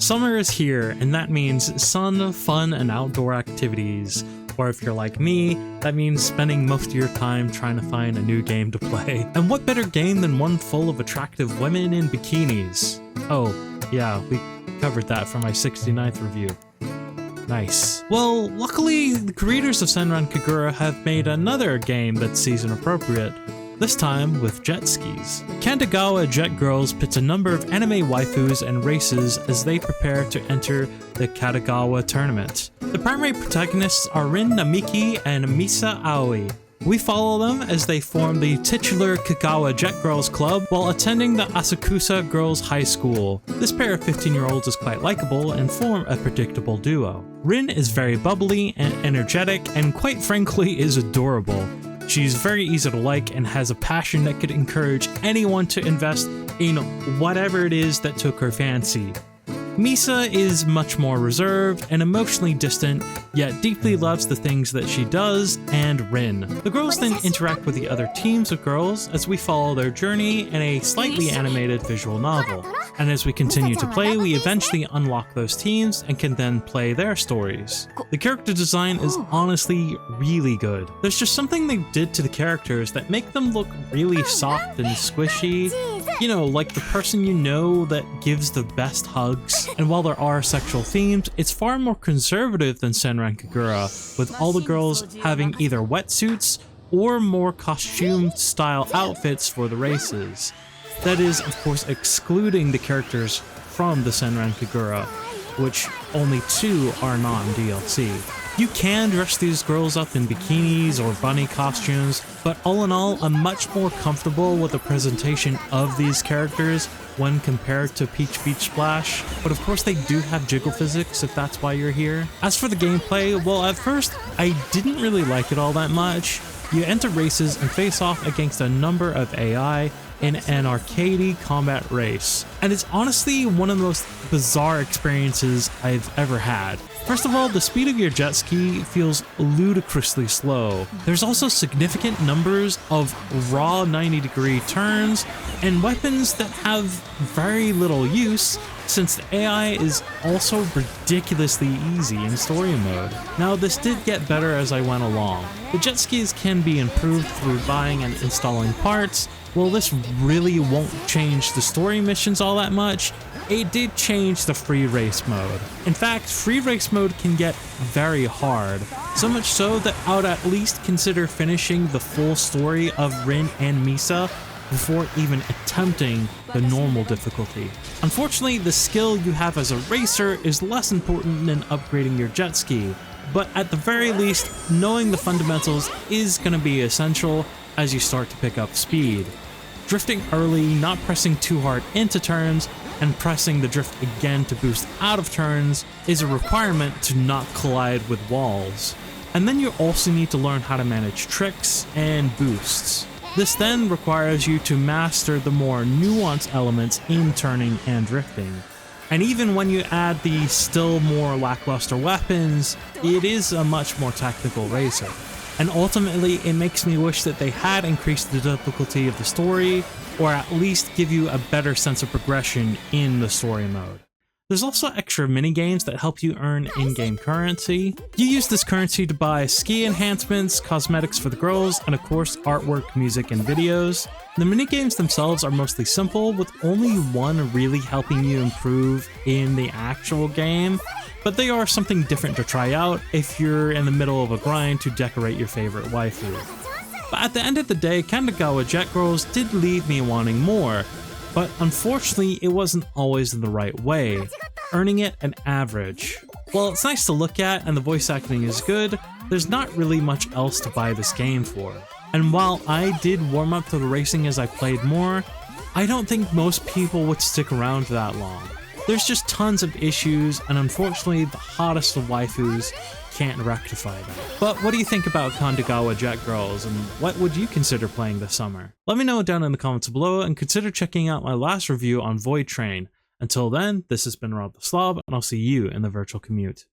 Summer is here, and that means sun, fun, and outdoor activities. Or if you're like me, that means spending most of your time trying to find a new game to play. And what better game than one full of attractive women in bikinis? Oh, yeah, we covered that for my 69th review. Nice. Well, luckily, the creators of Senran Kagura have made another game that's season appropriate, this time with jet skis. Kandagawa Jet Girls pits a number of anime waifus and races as they prepare to enter the Kandagawa tournament. The primary protagonists are Rin Namiki and Misa Aoi. We follow them as they form the titular Kagawa Jet Girls Club while attending the Asakusa Girls High School. This pair of 15-year-olds is quite likable and form a predictable duo. Rin is very bubbly and energetic and quite frankly is adorable. She's very easy to like and has a passion that could encourage anyone to invest in whatever it is that took her fancy. Misa is much more reserved and emotionally distant, yet deeply loves the things that she does and Rin. The girls then interact with the other teams of girls as we follow their journey in a slightly animated visual novel. And as we continue to play, we eventually unlock those teams and can then play their stories. The character design is honestly really good. There's just something they did to the characters that make them look really soft and squishy. You know, like the person you know that gives the best hugs. And while there are sexual themes, it's far more conservative than Senran Kagura, with all the girls having either wetsuits or more costume-style outfits for the races. That is, of course, excluding the characters from the Senran Kagura, which only 2 are non-DLC. You can dress these girls up in bikinis or bunny costumes, but all in all, I'm much more comfortable with the presentation of these characters when compared to Peach Beach Splash, but of course they do have jiggle physics if that's why you're here. As for the gameplay, well, at first I didn't really like it all that much. You enter races and face off against a number of AI in an arcadey combat race, and it's honestly one of the most bizarre experiences I've ever had. First of all, the speed of your jet ski feels ludicrously slow. There's also significant numbers of raw 90-degree turns and weapons that have very little use, since the AI is also ridiculously easy in story mode. Now, this did get better as I went along. The jet skis can be improved through buying and installing parts. Well, this really won't change the story missions all that much. It did change the free race mode. In fact, free race mode can get very hard, so much so that I would at least consider finishing the full story of Rin and Misa before even attempting the normal difficulty. Unfortunately, the skill you have as a racer is less important than upgrading your jet ski, but at the very least, knowing the fundamentals is going to be essential as you start to pick up speed. Drifting early, not pressing too hard into turns, and pressing the drift again to boost out of turns is a requirement to not collide with walls. And then you also need to learn how to manage tricks and boosts. This then requires you to master the more nuanced elements in turning and drifting. And even when you add the still more lackluster weapons, it is a much more technical racer. And ultimately, it makes me wish that they had increased the difficulty of the story, or at least give you a better sense of progression in the story mode. There's also extra minigames that help you earn in-game currency. You use this currency to buy ski enhancements, cosmetics for the girls, and of course artwork, music, and videos. The minigames themselves are mostly simple, with only one really helping you improve in the actual game, but they are something different to try out if you're in the middle of a grind to decorate your favorite waifu. But at the end of the day, Kandagawa Jet Girls did leave me wanting more, but unfortunately it wasn't always in the right way, earning it an average. While it's nice to look at and the voice acting is good, there's not really much else to buy this game for. And while I did warm up to the racing as I played more, I don't think most people would stick around that long. There's just tons of issues, and unfortunately the hottest of waifus can't rectify that. But what do you think about Kandagawa Jet Girls, and what would you consider playing this summer? Let me know down in the comments below, and consider checking out my last review on Void Train. Until then, this has been Rob the Slob, and I'll see you in the virtual commute.